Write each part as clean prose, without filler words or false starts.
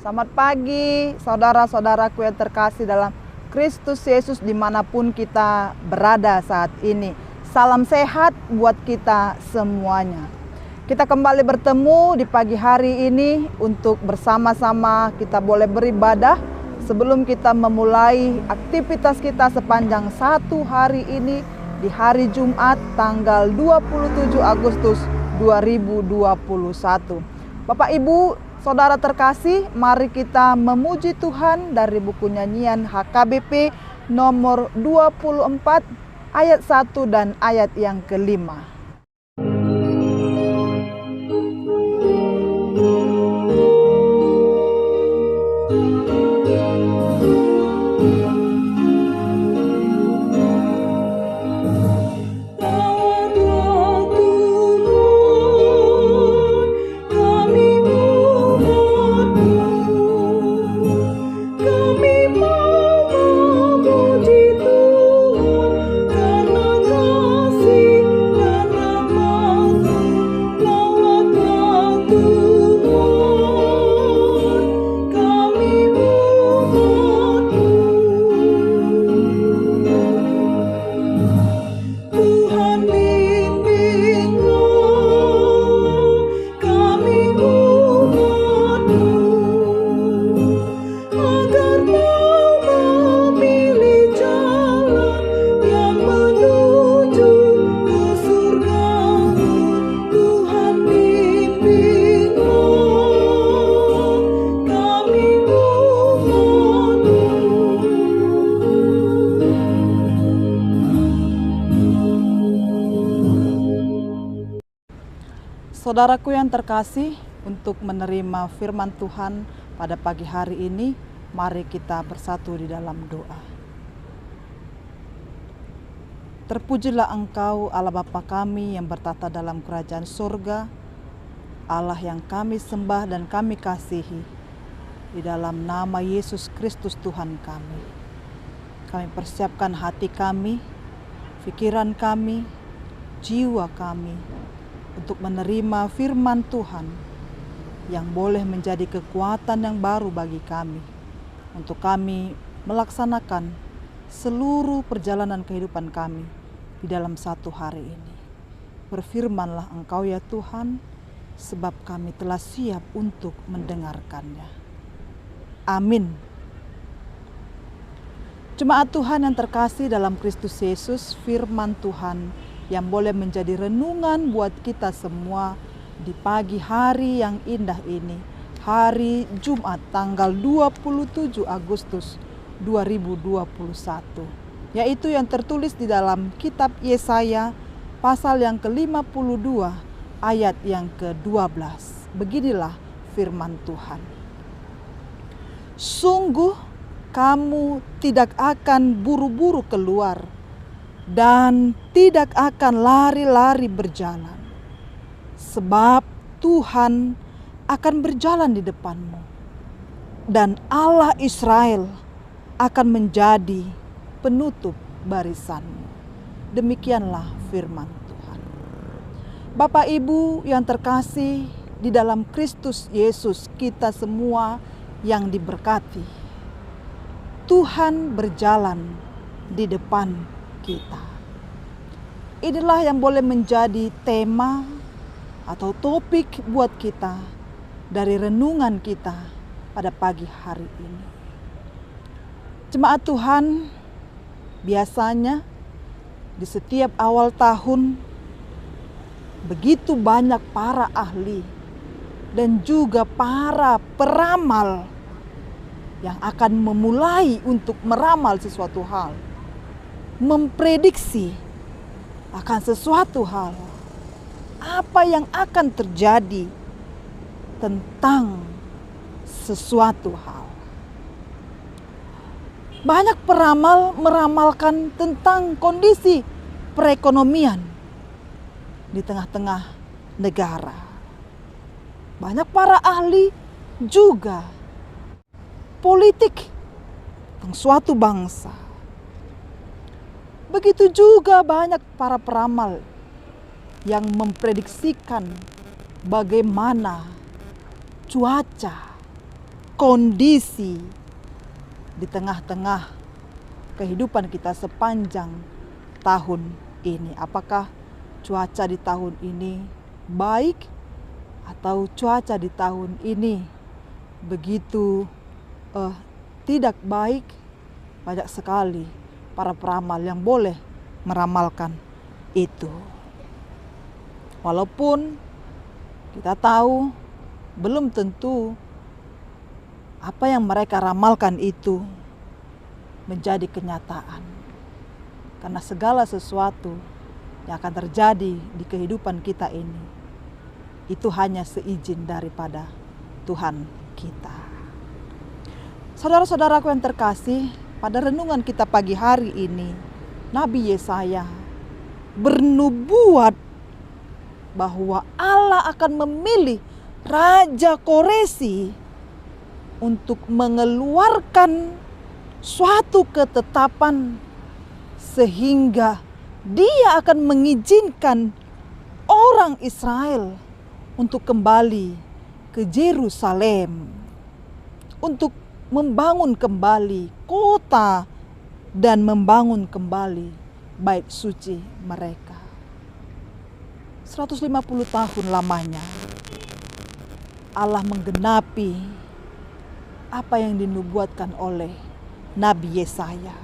Selamat pagi saudara-saudaraku yang terkasih dalam Kristus Yesus dimanapun kita berada saat ini. Salam sehat buat kita semuanya. Kita kembali bertemu di pagi hari ini untuk bersama-sama kita boleh beribadah sebelum kita memulai aktivitas kita sepanjang satu hari ini di hari Jumat tanggal 27 Agustus 2021. Bapak Ibu, saudara terkasih, mari kita memuji Tuhan dari buku nyanyian HKBP nomor 24 ayat 1 dan ayat yang kelima. Saudaraku yang terkasih, untuk menerima firman Tuhan pada pagi hari ini, mari kita bersatu di dalam doa. Terpujilah Engkau Allah Bapa kami yang bertata dalam kerajaan surga, Allah yang kami sembah dan kami kasihi, di dalam nama Yesus Kristus Tuhan kami. Kami persiapkan hati kami, pikiran kami, jiwa kami, untuk menerima firman Tuhan yang boleh menjadi kekuatan yang baru bagi kami, untuk kami melaksanakan seluruh perjalanan kehidupan kami di dalam satu hari ini. Berfirmanlah Engkau ya Tuhan, sebab kami telah siap untuk mendengarkannya. Amin. Jemaat Tuhan yang terkasih dalam Kristus Yesus, firman Tuhan yang boleh menjadi renungan buat kita semua di pagi hari yang indah ini, hari Jumat tanggal 27 Agustus 2021, yaitu yang tertulis di dalam kitab Yesaya pasal yang ke-52 ayat yang ke-12. Beginilah firman Tuhan. Sungguh kamu tidak akan buru-buru keluar dan tidak akan lari-lari berjalan, sebab Tuhan akan berjalan di depanmu, dan Allah Israel akan menjadi penutup barisanmu. Demikianlah firman Tuhan. Bapak Ibu yang terkasih di dalam Kristus Yesus, kita semua yang diberkati, Tuhan berjalan di depan kita. Inilah yang boleh menjadi tema atau topik buat kita dari renungan kita pada pagi hari ini. Jemaat Tuhan, biasanya di setiap awal tahun begitu banyak para ahli dan juga para peramal yang akan memulai untuk meramal sesuatu hal, memprediksi akan sesuatu hal, apa yang akan terjadi tentang sesuatu hal. Banyak peramal meramalkan tentang kondisi perekonomian di tengah-tengah negara. Banyak para ahli juga politik tentang suatu bangsa. Begitu juga banyak para peramal yang memprediksikan bagaimana cuaca kondisi di tengah-tengah kehidupan kita sepanjang tahun ini. Apakah cuaca di tahun ini baik atau cuaca di tahun ini begitu tidak baik? Banyak sekali para peramal yang boleh meramalkan itu. Walaupun kita tahu belum tentu apa yang mereka ramalkan itu menjadi kenyataan. Karena segala sesuatu yang akan terjadi di kehidupan kita ini, itu hanya seizin daripada Tuhan kita. Saudara-saudaraku yang terkasih, pada renungan kita pagi hari ini, Nabi Yesaya bernubuat bahwa Allah akan memilih Raja Koresi untuk mengeluarkan suatu ketetapan sehingga dia akan mengizinkan orang Israel untuk kembali ke Yerusalem, untuk membangun kembali kota dan membangun kembali bait suci mereka. 150 tahun lamanya Allah menggenapi apa yang dinubuatkan oleh Nabi Yesaya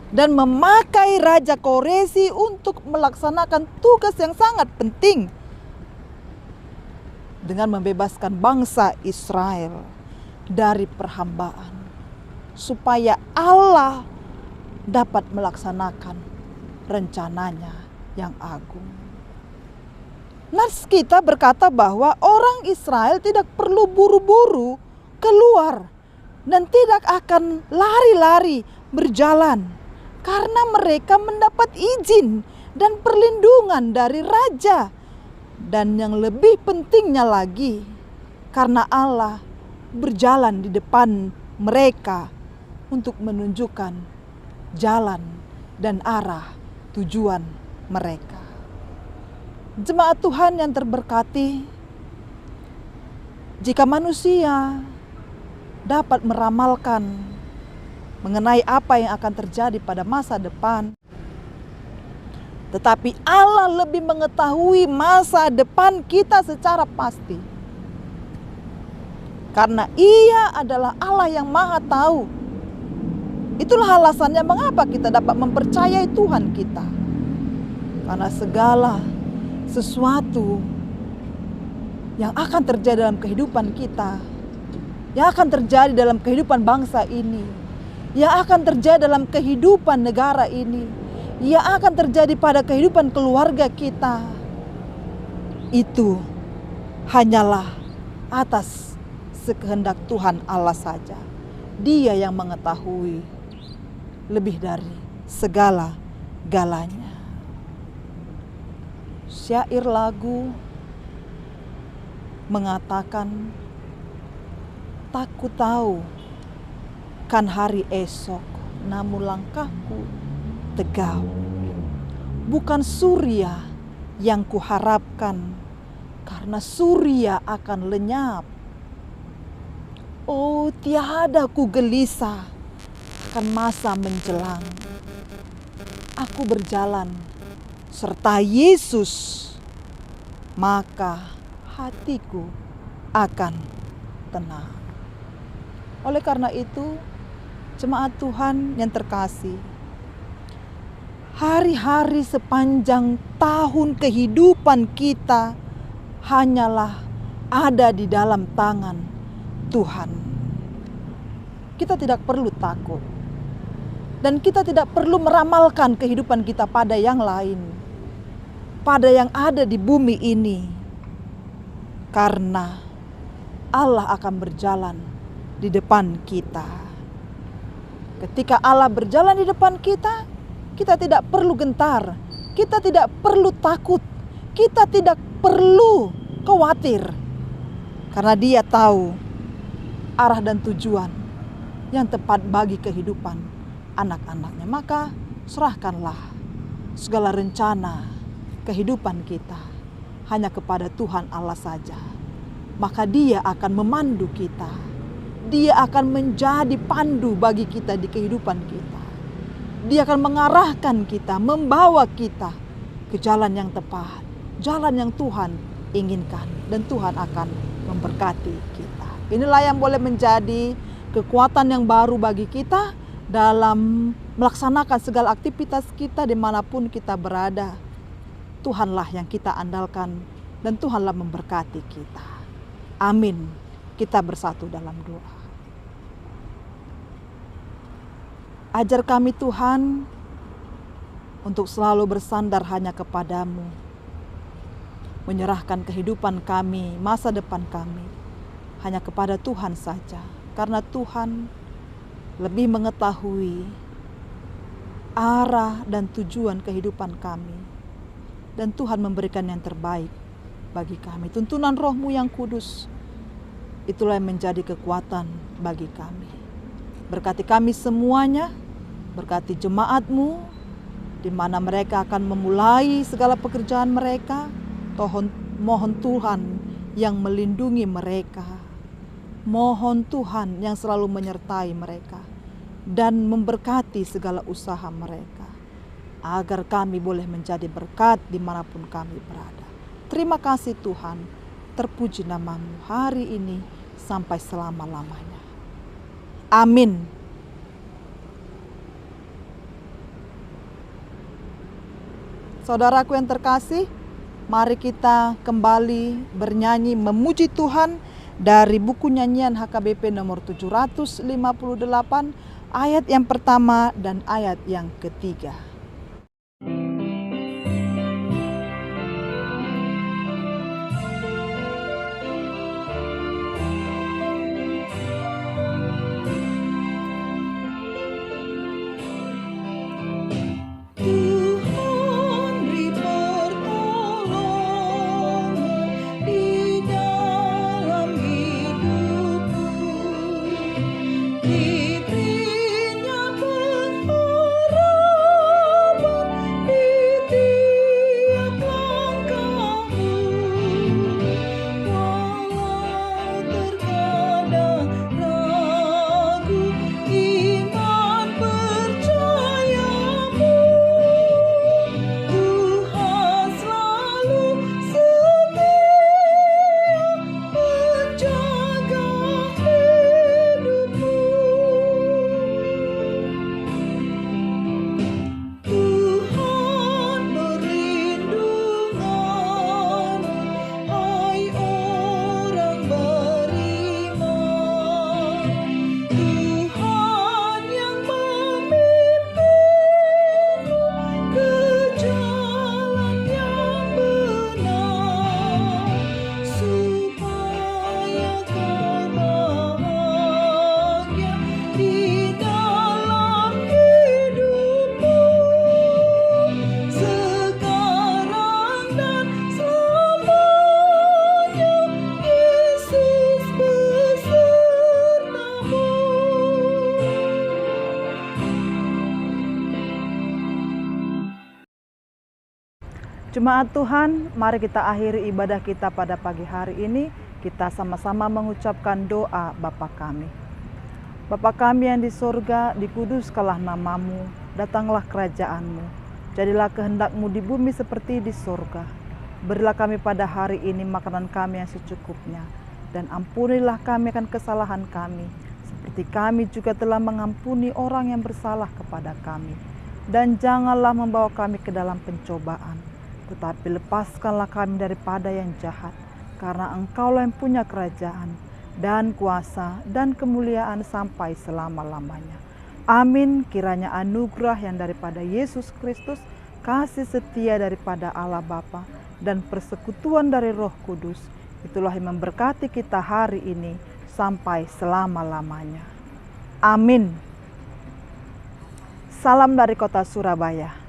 dan memakai Raja Koresi untuk melaksanakan tugas yang sangat penting dengan membebaskan bangsa Israel dari perhambaan, supaya Allah dapat melaksanakan rencananya yang agung. Nas kita berkata bahwa orang Israel tidak perlu buru-buru keluar dan tidak akan lari-lari berjalan, karena mereka mendapat izin dan perlindungan dari Raja. Dan yang lebih pentingnya lagi, karena Allah berjalan di depan mereka untuk menunjukkan jalan dan arah tujuan mereka. Jemaat Tuhan yang terberkati, jika manusia dapat meramalkan mengenai apa yang akan terjadi pada masa depan, tetapi Allah lebih mengetahui masa depan kita secara pasti. Karena Ia adalah Allah yang Maha Tahu. Itulah alasannya mengapa kita dapat mempercayai Tuhan kita. Karena segala sesuatu yang akan terjadi dalam kehidupan kita, yang akan terjadi dalam kehidupan bangsa ini, yang akan terjadi dalam kehidupan negara ini, yang akan terjadi pada kehidupan keluarga kita, itu hanyalah atas sekehendak Tuhan Allah saja. Dia yang mengetahui lebih dari segala-galanya. Syair lagu mengatakan, tak ku tahu kan hari esok, namun langkahku tegap. Bukan surya yang kuharapkan, karena surya akan lenyap. Oh, tiada ku gelisah kan masa menjelang. Aku berjalan serta Yesus, maka hatiku akan tenang. Oleh karena itu, jemaat Tuhan yang terkasih, hari-hari sepanjang tahun kehidupan kita hanyalah ada di dalam tangan Tuhan. Kita tidak perlu takut. Dan kita tidak perlu meramalkan kehidupan kita pada yang lain, pada yang ada di bumi ini. Karena Allah akan berjalan di depan kita. Ketika Allah berjalan di depan kita, kita tidak perlu gentar, kita tidak perlu takut, kita tidak perlu khawatir. Karena Dia tahu arah dan tujuan yang tepat bagi kehidupan anak-anaknya. Maka serahkanlah segala rencana kehidupan kita hanya kepada Tuhan Allah saja. maka Dia akan memandu kita. Dia akan menjadi pandu bagi kita di kehidupan kita. Dia akan mengarahkan kita, membawa kita ke jalan yang tepat, jalan yang Tuhan inginkan, dan Tuhan akan memberkati kita. Inilah yang boleh menjadi kekuatan yang baru bagi kita dalam melaksanakan segala aktivitas kita dimanapun kita berada. Tuhanlah yang kita andalkan dan Tuhanlah memberkati kita. Amin. Kita bersatu dalam doa. Ajar kami Tuhan untuk selalu bersandar hanya kepadamu. Menyerahkan kehidupan kami, masa depan kami hanya kepada Tuhan saja. Karena Tuhan lebih mengetahui arah dan tujuan kehidupan kami. Dan Tuhan memberikan yang terbaik bagi kami. Tuntunan Roh-Mu yang kudus, itulah yang menjadi kekuatan bagi kami. Berkati kami semuanya, berkati jemaat-Mu, di mana mereka akan memulai segala pekerjaan mereka. Mohon Tuhan yang melindungi mereka. Mohon Tuhan yang selalu menyertai mereka dan memberkati segala usaha mereka, agar kami boleh menjadi berkat dimanapun kami berada. Terima kasih Tuhan, terpuji nama-Mu hari ini sampai selama-lamanya. Amin. Saudaraku yang terkasih, mari kita kembali bernyanyi memuji Tuhan dari buku nyanyian HKBP nomor 758, ayat yang pertama dan ayat yang ketiga. Jemaat Tuhan, mari kita akhiri ibadah kita pada pagi hari ini. Kita sama-sama mengucapkan doa Bapa kami. Bapa kami yang di surga, dikuduskanlah nama-Mu, datanglah kerajaan-Mu. Jadilah kehendak-Mu di bumi seperti di surga. Berilah kami pada hari ini makanan kami yang secukupnya. Dan ampunilah kami akan kesalahan kami, seperti kami juga telah mengampuni orang yang bersalah kepada kami. Dan janganlah membawa kami ke dalam pencobaan, tetapi lepaskanlah kami daripada yang jahat, karena Engkaulah yang punya kerajaan, dan kuasa, dan kemuliaan sampai selama-lamanya. Amin. Kiranya anugerah yang daripada Yesus Kristus, kasih setia daripada Allah Bapa, dan persekutuan dari Roh Kudus, itulah yang memberkati kita hari ini sampai selama-lamanya. Amin. Salam dari kota Surabaya.